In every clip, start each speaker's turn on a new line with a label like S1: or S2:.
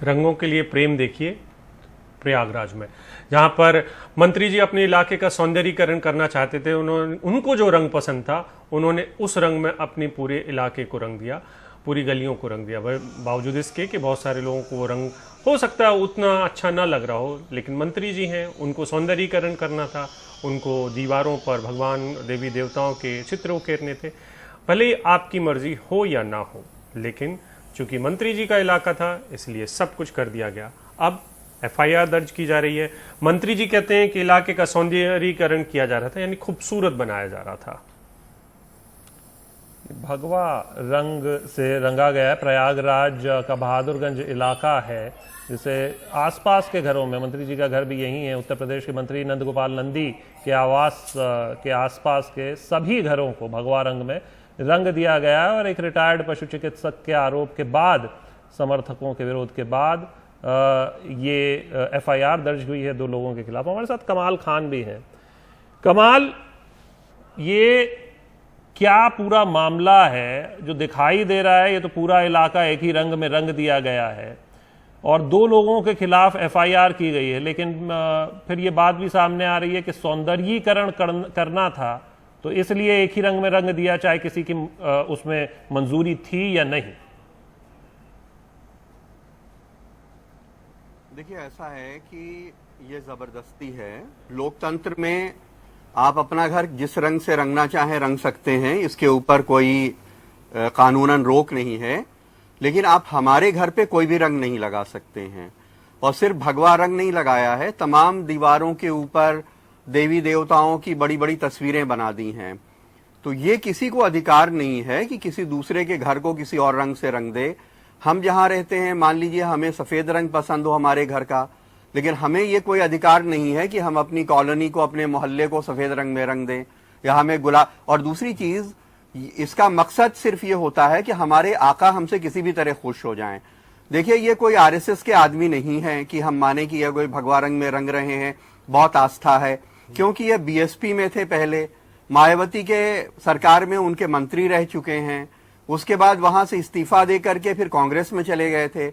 S1: रंगों के लिए प्रेम देखिए प्रयागराज में, जहां पर मंत्री जी अपने इलाके का सौंदर्यीकरण करना चाहते थे। उनको जो रंग पसंद था उन्होंने उस रंग में अपने पूरे इलाके को रंग दिया, पूरी गलियों को रंग दिया। बावजूद इसके कि बहुत सारे लोगों को वो रंग हो सकता है उतना अच्छा ना लग रहा हो, लेकिन मंत्री जी हैं, उनको सौंदर्यीकरण करना था, उनको दीवारों पर भगवान देवी देवताओं के चित्र उकेरने थे। भले ही आपकी मर्जी हो या ना हो, लेकिन चूंकि मंत्री जी का इलाका था इसलिए सब कुछ कर दिया गया। अब एफआईआर दर्ज की जा रही है। मंत्री जी कहते हैं कि इलाके का सौंदर्यीकरण किया जा रहा था, यानी खूबसूरत बनाया जा रहा था।
S2: भगवा रंग से रंगा गया है। प्रयागराज का बहादुरगंज इलाका है, जिसे आसपास के घरों में, मंत्री जी का घर भी यही है, उत्तर प्रदेश के मंत्री नंदगोपाल नंदी के आवास के आसपास के सभी घरों को भगवा रंग में रंग दिया गया है। और एक रिटायर्ड पशु चिकित्सक के आरोप के बाद, समर्थकों के विरोध के बाद ये एफआईआर दर्ज हुई है 2 लोगों के खिलाफ। हमारे साथ कमाल खान भी हैं। कमाल, ये क्या पूरा मामला है जो दिखाई दे रहा है? ये तो पूरा इलाका एक ही रंग में रंग दिया गया है और 2 लोगों के खिलाफ एफआईआर की गई है, लेकिन फिर ये बात भी सामने आ रही है कि सौंदर्यीकरण करना था तो इसलिए एक ही रंग में रंग दिया, चाहे किसी की उसमें मंजूरी थी या नहीं।
S3: देखिए, ऐसा है कि ये जबरदस्ती है। लोकतंत्र में आप अपना घर जिस रंग से रंगना चाहें रंग सकते हैं, इसके ऊपर कोई कानूनन रोक नहीं है, लेकिन आप हमारे घर पे कोई भी रंग नहीं लगा सकते हैं। और सिर्फ भगवा रंग नहीं लगाया है, तमाम दीवारों के ऊपर देवी देवताओं की बड़ी बड़ी तस्वीरें बना दी हैं। तो ये किसी को अधिकार नहीं है कि किसी दूसरे के घर को किसी और रंग से रंग दे। हम जहां रहते हैं, मान लीजिए हमें सफेद रंग पसंद हो हमारे घर का, लेकिन हमें ये कोई अधिकार नहीं है कि हम अपनी कॉलोनी को, अपने मोहल्ले को सफेद रंग में रंग दें, या हमें गुलाब। और दूसरी चीज, इसका मकसद सिर्फ ये होता है कि हमारे आका हमसे किसी भी तरह खुश हो जाएं। देखिए, ये कोई आरएसएस के आदमी नहीं है कि हम माने कि ये कोई भगवा रंग में रंग रहे हैं। बहुत आस्था है, क्योंकि ये बीएसपी में थे पहले, मायावती के सरकार में उनके मंत्री रह चुके हैं, उसके बाद वहां से इस्तीफा दे करके फिर कांग्रेस में चले गए थे,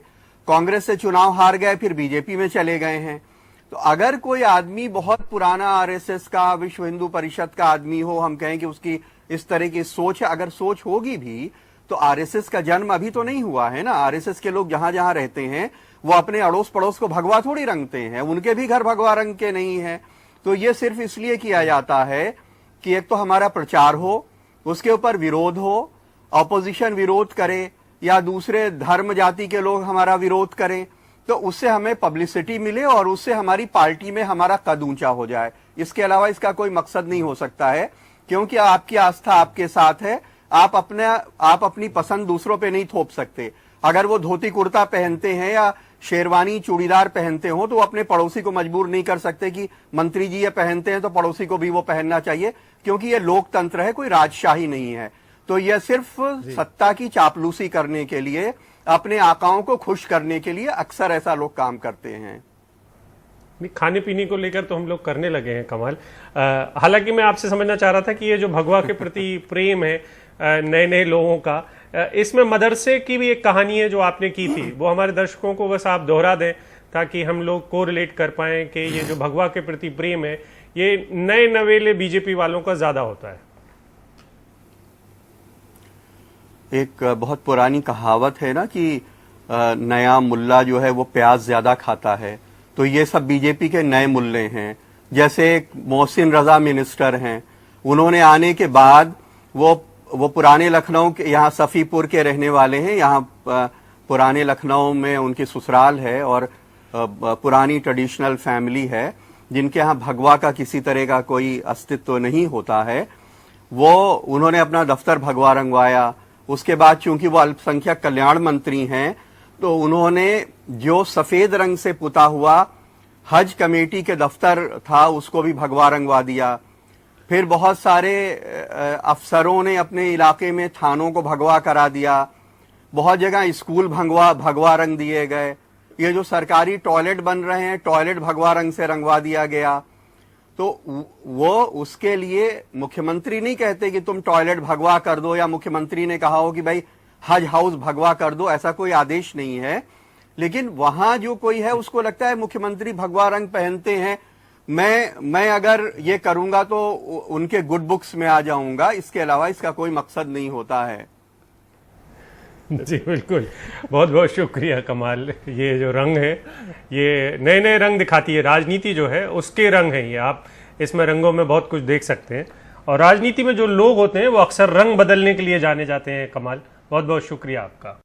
S3: कांग्रेस से चुनाव हार गए, फिर बीजेपी में चले गए हैं। तो अगर कोई आदमी बहुत पुराना आरएसएस का, विश्व हिंदू परिषद का आदमी हो, हम कहें कि उसकी इस तरह की सोच है, अगर सोच होगी भी तो आरएसएस का जन्म अभी तो नहीं हुआ है ना। आरएसएस के लोग जहां जहां रहते हैं वो अपने अड़ोस पड़ोस को भगवा थोड़ी रंगते हैं, उनके भी घर भगवा रंग के नहीं है। तो ये सिर्फ इसलिए किया जाता है कि एक तो हमारा प्रचार हो, उसके ऊपर विरोध हो, ऑपोजिशन विरोध करे, या दूसरे धर्म जाति के लोग हमारा विरोध करें, तो उससे हमें पब्लिसिटी मिले और उससे हमारी पार्टी में हमारा कद ऊंचा हो जाए। इसके अलावा इसका कोई मकसद नहीं हो सकता है, क्योंकि आपकी आस्था आपके साथ है। आप अपनी पसंद दूसरों पे नहीं थोप सकते। अगर वो धोती कुर्ता पहनते हैं या शेरवानी चूड़ीदार पहनते हो, तो वो अपने पड़ोसी को मजबूर नहीं कर सकते कि मंत्री जी ये पहनते हैं तो पड़ोसी को भी वो पहनना चाहिए, क्योंकि ये लोकतंत्र है, कोई राजशाही नहीं है। तो यह सिर्फ सत्ता की चापलूसी करने के लिए, अपने आकाओं को खुश करने के लिए अक्सर ऐसा लोग काम करते हैं।
S1: खाने पीने को लेकर तो हम लोग करने लगे हैं कमाल। हालांकि मैं आपसे समझना चाह रहा था कि ये जो भगवा के प्रति प्रेम है नए नए लोगों का, इसमें मदरसे की भी एक कहानी है जो आपने की थी, वो हमारे दर्शकों को बस आप दोहरा दें ताकि हम लोग को रिलेट कर पाए कि ये जो भगवा के प्रति प्रेम है ये नए नवेले बीजेपी वालों का ज्यादा होता है।
S3: एक बहुत पुरानी कहावत है ना कि नया मुल्ला जो है वो प्याज ज्यादा खाता है, तो ये सब बीजेपी के नए मुल्ले हैं। जैसे एक मोहसिन रजा मिनिस्टर हैं, उन्होंने आने के बाद वो पुराने लखनऊ के, यहाँ सफीपुर के रहने वाले हैं, यहाँ पुराने लखनऊ में उनकी ससुराल है और पुरानी ट्रेडिशनल फैमिली है जिनके यहाँ भगवा का किसी तरह का कोई अस्तित्व नहीं होता है। वो उन्होंने अपना दफ्तर भगवा रंगवाया। उसके बाद चूंकि वो अल्पसंख्यक कल्याण मंत्री हैं, तो उन्होंने जो सफेद रंग से पुता हुआ हज कमेटी के दफ्तर था उसको भी भगवा रंगवा दिया। फिर बहुत सारे अफसरों ने अपने इलाके में थानों को भगवा करा दिया। बहुत जगह स्कूल भगवा रंग दिए गए। ये जो सरकारी टॉयलेट बन रहे हैं, टॉयलेट भगवा रंग से रंगवा दिया गया। तो वो उसके लिए मुख्यमंत्री नहीं कहते कि तुम टॉयलेट भगवा कर दो, या मुख्यमंत्री ने कहा हो कि भाई हज हाउस भगवा कर दो, ऐसा कोई आदेश नहीं है। लेकिन वहां जो कोई है उसको लगता है मुख्यमंत्री भगवा रंग पहनते हैं, मैं अगर ये करूंगा तो उनके गुड बुक्स में आ जाऊंगा, इसके अलावा इसका कोई मकसद नहीं होता है।
S1: जी बिल्कुल, बहुत बहुत शुक्रिया कमाल। ये जो रंग है ये नए नए रंग दिखाती है, राजनीति जो है उसके रंग है ये। आप इसमें रंगों में बहुत कुछ देख सकते हैं, और राजनीति में जो लोग होते हैं वो अक्सर रंग बदलने के लिए जाने जाते हैं। कमाल, बहुत बहुत शुक्रिया आपका।